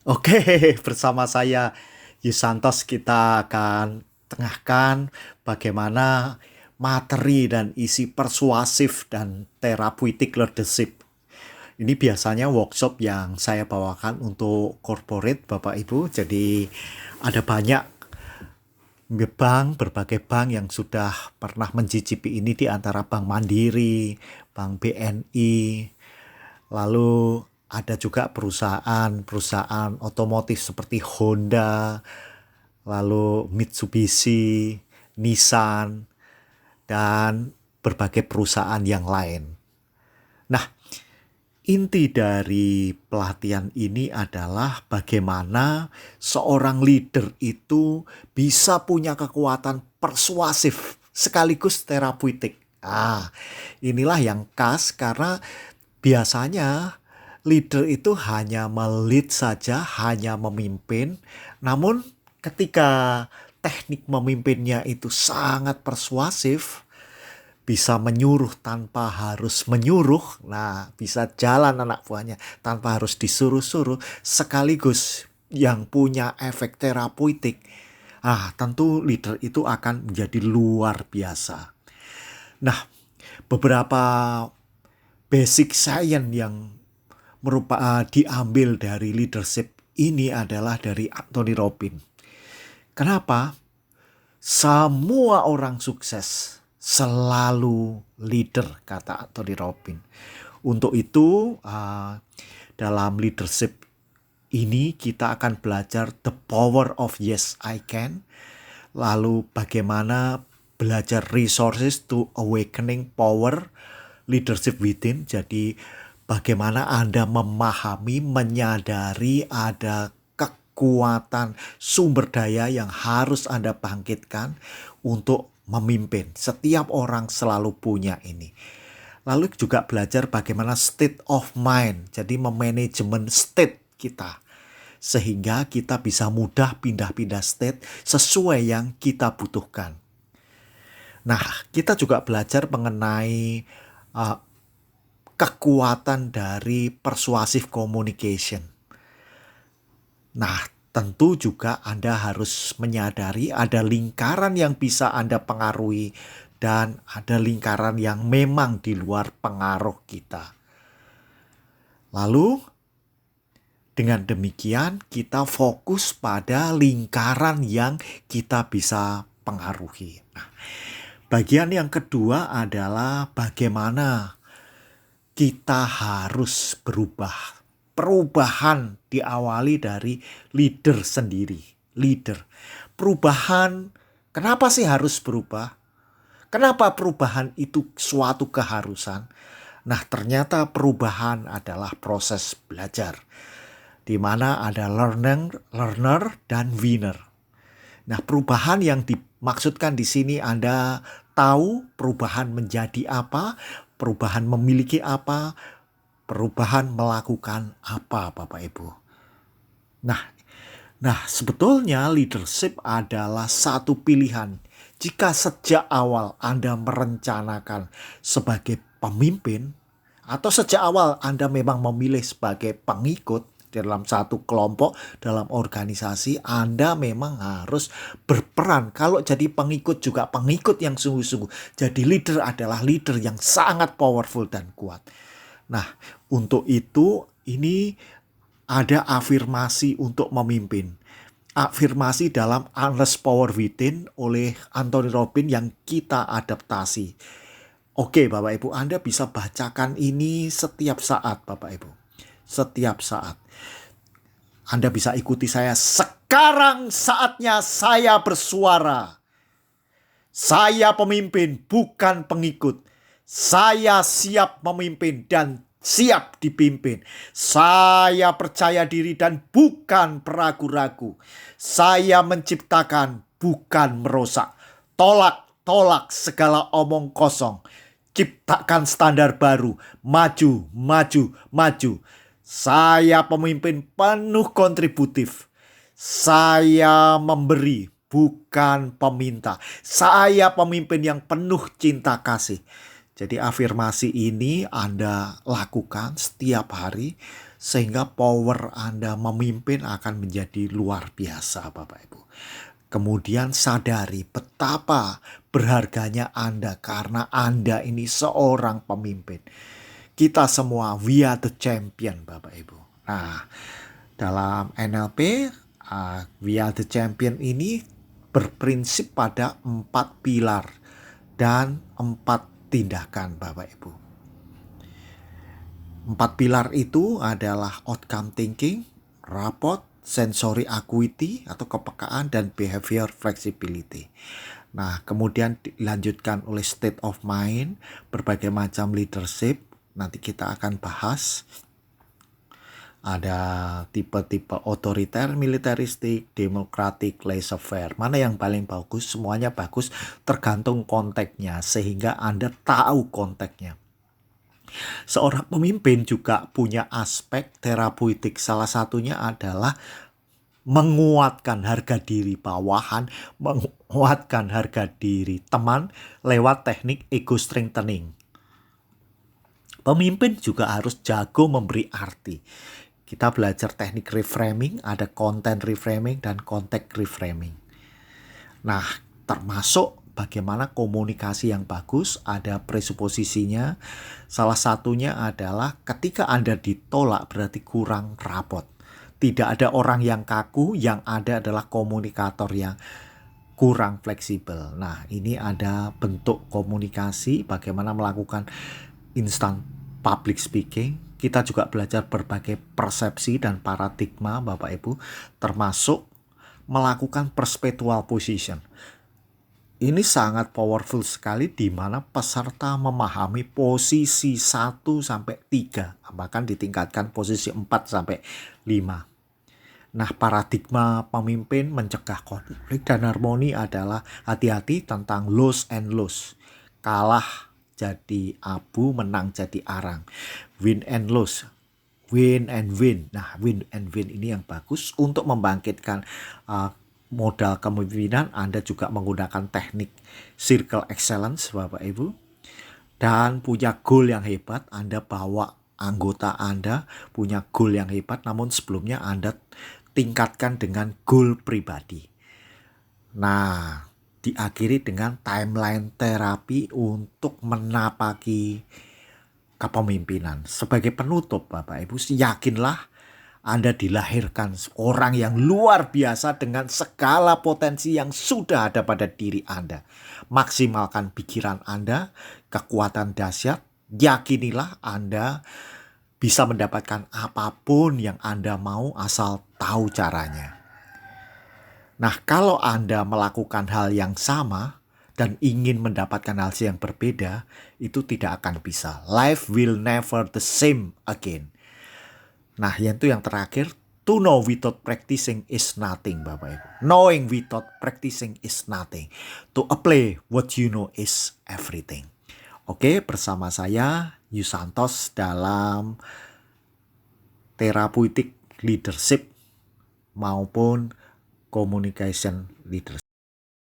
Oke, bersama saya Yusantos kita akan tengahkan bagaimana materi dan isi persuasif dan therapeutic leadership. Ini biasanya workshop yang saya bawakan untuk corporate Bapak Ibu. Jadi ada banyak berbagai bank yang sudah pernah mencicipi ini di antara Bank Mandiri, Bank BNI, lalu ada juga perusahaan otomotif seperti Honda, lalu Mitsubishi, Nissan, dan berbagai perusahaan yang lain. Nah, inti dari pelatihan ini adalah bagaimana seorang leader itu bisa punya kekuatan persuasif sekaligus terapeutik. Inilah yang khas karena biasanya leader itu hanya melead saja, hanya memimpin. Namun ketika teknik memimpinnya itu sangat persuasif, bisa menyuruh tanpa harus menyuruh. Nah, bisa jalan anak buahnya tanpa harus disuruh-suruh, sekaligus yang punya efek terapeutik. Tentu leader itu akan menjadi luar biasa. Nah, beberapa basic science yang diambil dari leadership ini adalah dari Anthony Robbins. Kenapa? Semua orang sukses selalu leader, kata Anthony Robbins. Untuk itu, dalam leadership ini kita akan belajar the power of yes I can. Lalu bagaimana belajar resources to awakening power leadership within. Jadi bagaimana Anda memahami, menyadari ada kekuatan sumber daya yang harus Anda bangkitkan untuk memimpin. Setiap orang selalu punya ini. Lalu juga belajar bagaimana state of mind. Jadi memanajemen state kita. Sehingga kita bisa mudah pindah-pindah state sesuai yang kita butuhkan. Nah, kita juga belajar mengenai kekuatan dari persuasive communication. Nah, tentu juga Anda harus menyadari ada lingkaran yang bisa Anda pengaruhi dan ada lingkaran yang memang di luar pengaruh kita. Lalu, dengan demikian kita fokus pada lingkaran yang kita bisa pengaruhi. Nah, bagian yang kedua adalah bagaimana kita harus berubah. Perubahan diawali dari leader sendiri. Leader. Perubahan, kenapa sih harus berubah? Kenapa perubahan itu suatu keharusan? Nah, ternyata perubahan adalah proses belajar. Di mana ada learner dan winner. Nah, perubahan yang dimaksudkan di sini Anda tahu perubahan menjadi apa, perubahan memiliki apa, perubahan melakukan apa, Bapak Ibu. Nah, sebetulnya leadership adalah satu pilihan. Jika sejak awal Anda merencanakan sebagai pemimpin, atau sejak awal Anda memang memilih sebagai pengikut dalam satu kelompok, dalam organisasi, Anda memang harus berperan. Kalau jadi pengikut juga pengikut yang sungguh-sungguh. Jadi leader adalah leader yang sangat powerful dan kuat. Nah, untuk itu ini ada afirmasi untuk memimpin. Afirmasi dalam Unleash Power Within oleh Anthony Robbins yang kita adaptasi. Oke, Bapak Ibu, Anda bisa bacakan ini setiap saat, Bapak Ibu. Setiap saat. Anda bisa ikuti saya. Sekarang saatnya saya bersuara. Saya pemimpin, bukan pengikut. Saya siap memimpin dan siap dipimpin. Saya percaya diri dan bukan ragu-ragu. Saya menciptakan, bukan merusak. Tolak segala omong kosong. Ciptakan standar baru. Maju, maju, maju. Saya pemimpin penuh kontributif. Saya memberi, bukan peminta. Saya pemimpin yang penuh cinta kasih. Jadi afirmasi ini Anda lakukan setiap hari sehingga power Anda memimpin akan menjadi luar biasa, Bapak Ibu. Kemudian sadari betapa berharganya Anda karena Anda ini seorang pemimpin. Kita semua, we are the champion, Bapak Ibu. Nah, dalam NLP, we are the champion ini berprinsip pada 4 pilar dan 4 tindakan, Bapak Ibu. 4 pilar itu adalah outcome thinking, rapport, sensory acuity atau kepekaan, dan behavior flexibility. Nah, kemudian dilanjutkan oleh state of mind, berbagai macam leadership. Nanti kita akan bahas. Ada tipe-tipe otoriter, militeristik, demokratik, laissez-faire. Mana yang paling bagus? Semuanya bagus, tergantung konteksnya, sehingga Anda tahu konteksnya. Seorang pemimpin juga punya aspek terapeutik. Salah satunya adalah menguatkan harga diri bawahan, menguatkan harga diri teman lewat teknik ego strengthening. Pemimpin juga harus jago memberi arti. Kita belajar teknik reframing, ada content reframing dan konteks reframing. Nah, termasuk bagaimana komunikasi yang bagus, ada presuposisinya. Salah satunya adalah ketika Anda ditolak berarti kurang rapot. Tidak ada orang yang kaku, yang ada adalah komunikator yang kurang fleksibel. Nah, ini ada bentuk komunikasi, bagaimana melakukan instant public speaking. Kita juga belajar berbagai persepsi dan paradigma, Bapak Ibu, termasuk melakukan perpetual position. Ini sangat powerful sekali di mana peserta memahami posisi 1 sampai 3, bahkan ditingkatkan posisi 4 sampai 5. Nah, paradigma pemimpin mencegah konflik dan harmoni adalah hati-hati tentang lose and lose. Kalah jadi abu, menang jadi arang. Win and lose. Win and win. Nah, win and win ini yang bagus untuk membangkitkan modal kepemimpinan. Anda juga menggunakan teknik circle excellence, Bapak Ibu. Dan punya goal yang hebat. Anda bawa anggota Anda punya goal yang hebat, namun sebelumnya Anda tingkatkan dengan goal pribadi. Nah, diakhiri dengan timeline terapi untuk menapaki kepemimpinan. Sebagai penutup, Bapak Ibu, yakinlah Anda dilahirkan orang yang luar biasa dengan segala potensi yang sudah ada pada diri Anda. Maksimalkan pikiran Anda, kekuatan dahsyat. Yakinilah Anda bisa mendapatkan apapun yang Anda mau asal tahu caranya. Nah, kalau Anda melakukan hal yang sama dan ingin mendapatkan hasil yang berbeda, itu tidak akan bisa. Life will never the same again. Nah, yang terakhir, to know without practicing is nothing, Bapak Ibu. Knowing without practicing is nothing. To apply what you know is everything. Oke, bersama saya Yusantos dalam therapeutic leadership maupun communication leadership.